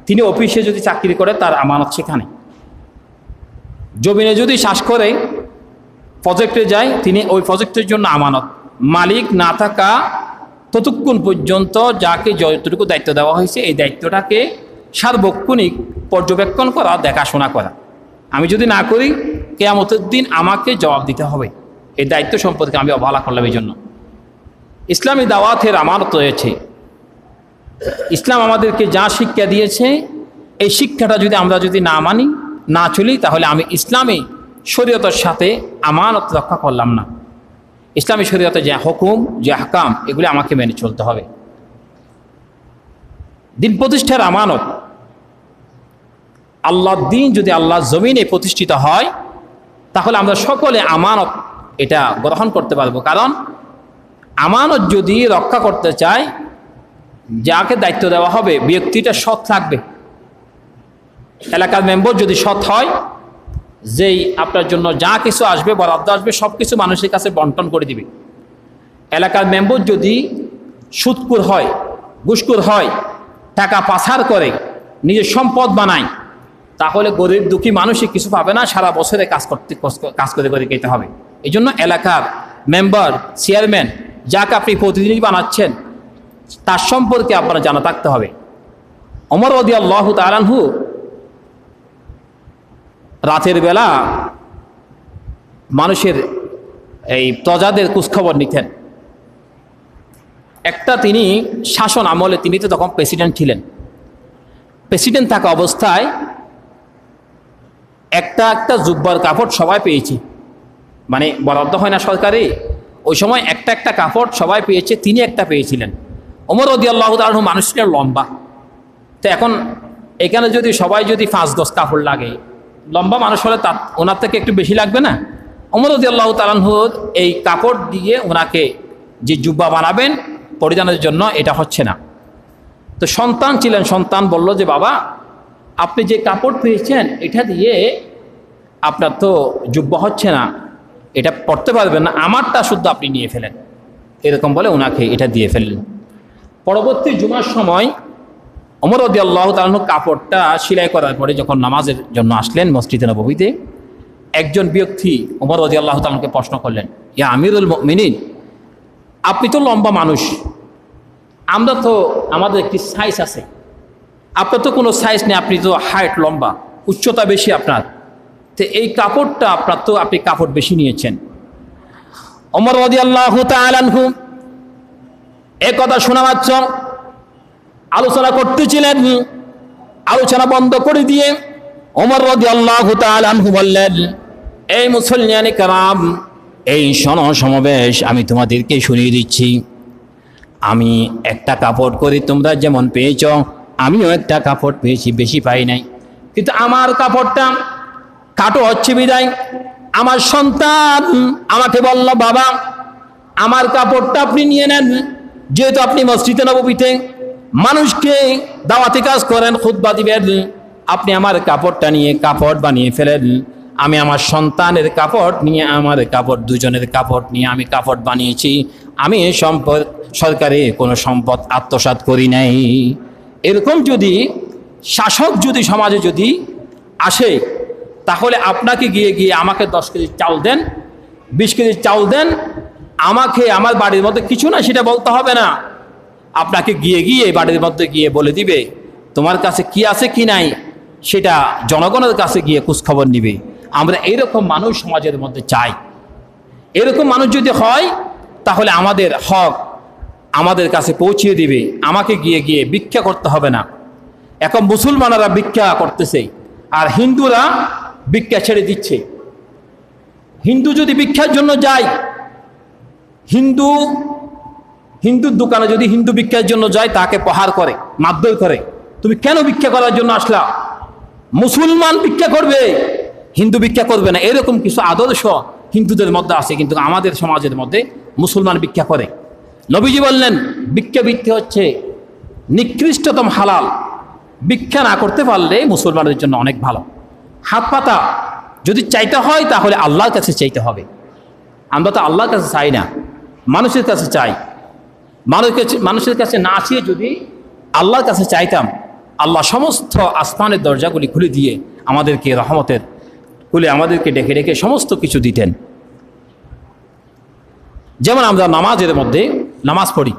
তিনি অফিসে যদি চাকরি করে তার আমানত সেখানে, জমিনে যদি চাষ করে প্রজেক্টে যায় তিনি ওই প্রজেক্টের জন্য আমানত। মালিক না থাকা ততক্ষণ পর্যন্ত যাকে যতটুকু দায়িত্ব দেওয়া হয়েছে এই দায়িত্বটাকে সার্বক্ষণিক পর্যবেক্ষণ করা, দেখাশোনা করা। আমি যদি না করি কিয়ামতের দিন আমাকে জবাব দিতে হবে এই দায়িত্ব সম্পর্কে আমি অবহেলা করলাম। এই জন্য ইসলামী দাওয়াতের আমানত রয়েছে। ইসলাম আমাদেরকে যা শিক্ষা দিয়েছে এই শিক্ষাটা যদি আমরা যদি না মানি, না চলি, তাহলে আমি ইসলামী শরীয়তের সাথে আমানত রক্ষা করলাম না। ইসলামী শরীয়তে যে হুকুম, যে আহকাম, এগুলি আমাকে মেনে চলতে হবে। দিন প্রতিষ্ঠার আমানত, আল্লাহর দিন যদি আল্লাহর জমিনে প্রতিষ্ঠিত হয় তাহলে আমরা সকলে আমানত এটা গ্রহণ করতে পারবো। কারণ আমানত যদি রক্ষা করতে চায়, যাকে দায়িত্ব দেওয়া হবে ব্যক্তিটা সৎ থাকবে। এলাকার মেম্বার যদি সৎ হয়, যেই আপনার জন্য যা কিছু আসবে, বরাদ্দ আসবে, সব কিছু মানুষের কাছে বন্টন করে দিবে। এলাকার মেম্বার যদি সুদখোর হয়, ঘুষখোর হয়, টাকা পাচার করে, নিজের সম্পদ বানায়, তাহলে গরিব দুঃখী মানুষই কিছু পাবে না, সারা বছরে কাজ করে খেতে হবে। এই জন্য এলাকার মেম্বার, চেয়ারম্যান, যাকে আপনি প্রতিনিধি বানাচ্ছেন, তার সম্পর্কে আপনার জানা থাকতে হবে। ওমর রাদিয়াল্লাহু তাআলা আনহু রাতের বেলা মানুষের এই প্রজাদের খোঁজখবর নিতেন। একটা তিনি শাসন আমলে, তিনি তো তখন প্রেসিডেন্ট ছিলেন, প্রেসিডেন্ট থাকা অবস্থায় একটা জুব্বার কাপড় সবাই পেয়েছে, মানে বরাদ্দ হয় না সরকারি, ওই সময় একটা কাপড় সবাই পেয়েছে, তিনি একটা পেয়েছিলেন। ওমর রাদিয়াল্লাহু তাআলা আনহু মানুষটা লম্বা, তো এখন এখানে যদি সবাই যদি 5 গজ কাপড় লাগে, লম্বা মানুষ হলে তার ওনার থেকে একটু বেশি লাগবে না? ওমর রাদিয়াল্লাহু তাআলা আনহুর এই কাপড় দিয়ে ওনাকে যে জুব্বা বানাবেন পরিধানের জন্য, এটা হচ্ছে না। তো সন্তান ছিলেন, সন্তান বলল যে বাবা, আপনি যে কাপড় পেয়েছেন এটা দিয়ে আপনার তো জুব্বা হচ্ছে না, এটা পরতে পারবেন না, আমারটা শুদ্ধ আপনি নিয়ে ফেলেন। এরকম বলে ওনাকে এটা দিয়ে ফেললেন। পরবর্তী জুমার সময় ওমর রাদিয়াল্লাহু তাআলা আনহু কাপড়টা সেলাই করার পরে যখন নামাজের জন্য আসলেন মসজিদে নববীতে, একজন ব্যক্তি ওমর রাদিয়াল্লাহু তাআলা আনহুকে প্রশ্ন করলেন, ইয়া আমিরুল মুমিনিন, আপনি তো লম্বা মানুষ, আমরা তো আমাদের একটি সাইজ আছে, আপনার তো কোনো সাইজ নেই, আপনি তো হাইট লম্বা, উচ্চতা বেশি আপনার, তো এই কাপড়টা আপনার তো আপনি কাপড় বেশি নিয়েছেন। ওমর রাদিয়াল্লাহু তাআলা আনহু এই কথা শোনা মাত্র আলোচনা করতেছিলেন, আলোচনা বন্ধ করে দিয়ে ওমর রাদিয়াল্লাহু তাআলা আনহু বললেন, এই মুসল্লিয়ানে কেরাম, এই সমাবেশ, আমি তোমাদেরকে শুনিয়ে দিচ্ছি, আমি একটা কাপড় করে তোমরা যেমন পেয়েছ, আমিও একটা কাপড় পেয়েছি, বেশি পাই নাই, কিন্তু আমার কাপড়টা কাটো হচ্ছে বিদায় আমার সন্তান আমাকে বলল, বাবা আমার কাপড়টা আপনি নিয়ে নেন, যেহেতু আপনি মসজিদে নববীতে মানুষকে দাওয়াতি কাজ করেন, খুতবা দিবেন, আপনি আমার কাপড়টা নিয়ে কাপড় বানিয়ে ফেলেন। আমি আমার সন্তানের কাপড় নিয়ে, আমার কাপড়, দুজনের কাপড় নিয়ে আমি কাপড় বানিয়েছি, আমি সম্পদ, সরকারি কোনো সম্পদ আত্মসাৎ করি নাই। এরকম যদি শাসক যদি সমাজে যদি আসে, তাহলে আপনাকে গিয়ে আমাকে 10 কেজি চাল দেন, 20 কেজি চাল দেন, আমাকে আমার বাড়ির মধ্যে কিছু না সেটা বলতে হবে না, আপনাকে গিয়ে বাড়ির মধ্যে গিয়ে বলে দিবে তোমার কাছে কি আছে কি নাই, সেটা জনগণের কাছে গিয়ে খোঁজখবর নিবে। আমরা এইরকম মানুষ সমাজের মধ্যে চাই। এরকম মানুষ যদি হয় তাহলে আমাদের হক আমাদের কাছে পৌঁছিয়ে দিবে, আমাকে গিয়ে ভিক্ষা করতে হবে না। এখন মুসলমানরা ভিক্ষা করতেছে আর হিন্দুরা ভিক্ষা ছেড়ে দিচ্ছে। হিন্দু যদি ভিক্ষার জন্য যায়, হিন্দুর দোকানে যদি হিন্দু ভিক্ষার জন্য যায়, তাকে প্রহার করে, মারধর করে, তুমি কেন ভিক্ষা করার জন্য আসলা? মুসলমান ভিক্ষা করবে, হিন্দু ভিক্ষা করবে না। এরকম কিছু আদর্শ হিন্দুদের মধ্যে আছে, কিন্তু আমাদের সমাজের মধ্যে মুসলমান ভিক্ষা করে। নবীজি বললেন ভিক্ষাবৃত্তি হচ্ছে নিকৃষ্টতম হালাল, ভিক্ষা না করতে পারলে মুসলমানের জন্য অনেক ভালো। হাত পাতা যদি চাইতে হয় তাহলে আল্লাহর কাছে চাইতে হবে। আমরা তো আল্লাহর কাছে চাই না, মানুষের কাছে চাই। মানুষের কাছে না চেয়ে যদি আল্লাহর কাছে চাইতাম আল্লাহ সমস্ত আসমানের দরজাগুলি খুলে দিয়ে আমাদেরকে রহমতের খুলে আমাদেরকে ডেকে ডেকে সমস্ত কিছু দিতেন। যেমন আমরা নামাজের মধ্যে নামাজ পড়ি,